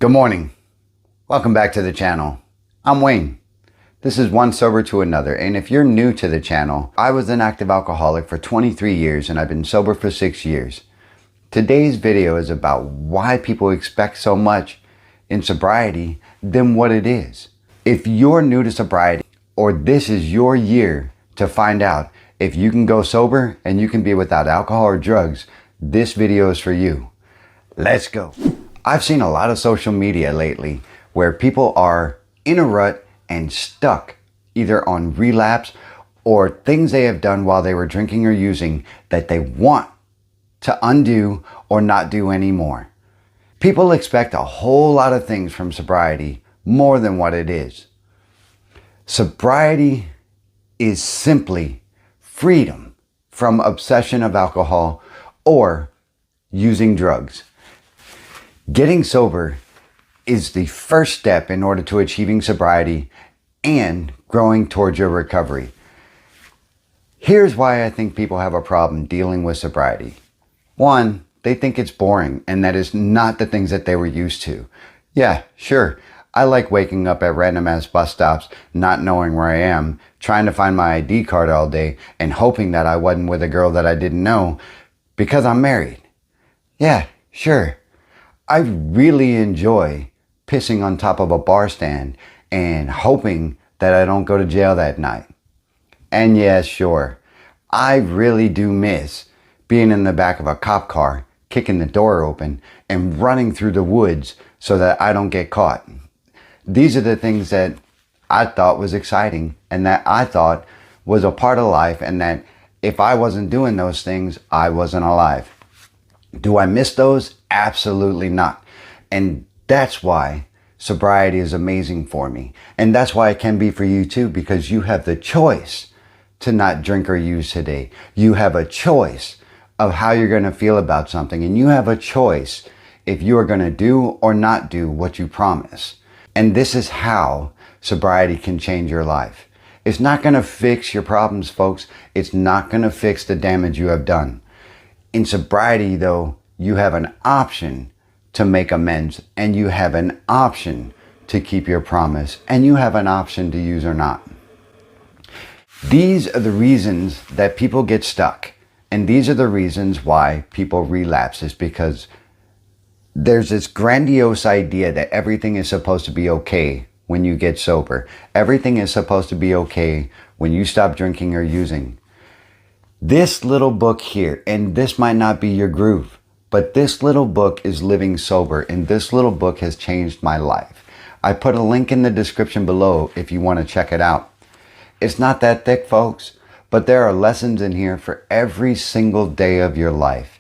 Good morning. Welcome back to the channel. I'm Wayne. This is One Sober to Another, and if you're new to the channel, I was an active alcoholic for 23 years and I've been sober for 6 years. Today's video is about why people expect so much in sobriety than what it is. If you're new to sobriety, or this is your year to find out if you can go sober and you can be without alcohol or drugs, this video is for you. Let's go. I've seen a lot of social media lately where people are in a rut and stuck either on relapse or things they have done while they were drinking or using that they want to undo or not do anymore. People expect a whole lot of things from sobriety more than what it is. Sobriety is simply freedom from obsession of alcohol or using drugs. Getting sober is the first step in order to achieving sobriety and growing towards your recovery. Here's why I think people have a problem dealing with sobriety. One, they think it's boring and that is not the things that they were used to. Yeah, sure. I like waking up at random ass bus stops, not knowing where I am, trying to find my ID card all day and hoping that I wasn't with a girl that I didn't know because I'm married. Yeah, sure. I really enjoy pissing on top of a bar stand and hoping that I don't go to jail that night. And yeah, sure, I really do miss being in the back of a cop car, kicking the door open and running through the woods so that I don't get caught. These are the things that I thought was exciting and that I thought was a part of life, and that if I wasn't doing those things, I wasn't alive. Do I miss those? Absolutely not. And that's why sobriety is amazing for me. And that's why it can be for you too, because you have the choice to not drink or use today. You have a choice of how you're going to feel about something. And you have a choice if you are going to do or not do what you promise. And this is how sobriety can change your life. It's not going to fix your problems, folks. It's not going to fix the damage you have done. In sobriety, though, you have an option to make amends, and you have an option to keep your promise, and you have an option to use or not. These are the reasons that people get stuck, and these are the reasons why people relapse, is because there's this grandiose idea that everything is supposed to be okay when you get sober. Everything is supposed to be okay when you stop drinking or using. This little book here, and this might not be your groove, but this little book is Living Sober, and this little book has changed my life. I put a link in the description below if you want to check it out. It's not that thick, folks, but there are lessons in here for every single day of your life.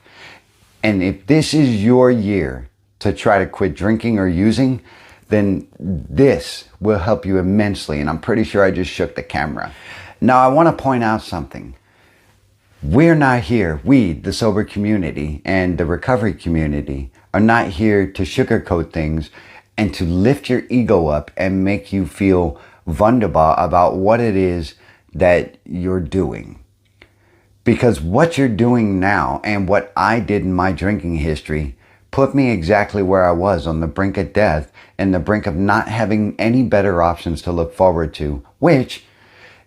And if this is your year to try to quit drinking or using, then this will help you immensely. And I'm pretty sure I just shook the camera. Now, I want to point out something. We're not here, we, the sober community and the recovery community, are not here to sugarcoat things and to lift your ego up and make you feel wunderbar about what it is that you're doing. Because what you're doing now and what I did in my drinking history put me exactly where I was, on the brink of death and the brink of not having any better options to look forward to, which,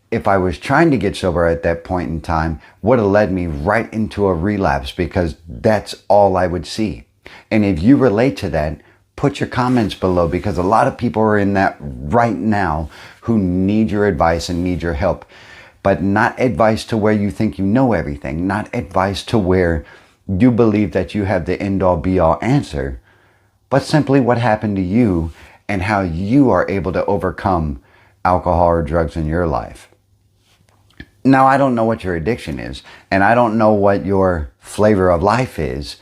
if I was trying to get sober at that point in time, would have led me right into a relapse, because that's all I would see. And if you relate to that, put your comments below, because a lot of people are in that right now who need your advice and need your help. But not advice to where you think you know everything, not advice to where you believe that you have the end-all be-all answer, but simply what happened to you and how you are able to overcome alcohol or drugs in your life. Now, I don't know what your addiction is, and I don't know what your flavor of life is.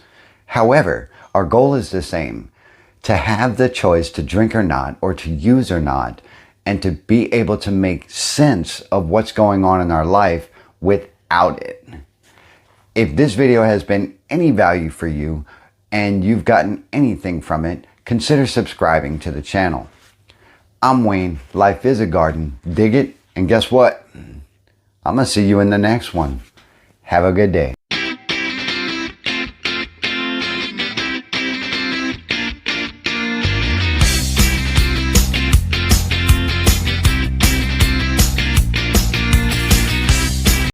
However, our goal is the same: to have the choice to drink or not, or to use or not, and to be able to make sense of what's going on in our life without it. If this video has been any value for you and you've gotten anything from it, consider subscribing to the channel. I'm Wayne. Life is a garden. Dig it, and guess what? I'm going to see you in the next one. Have a good day.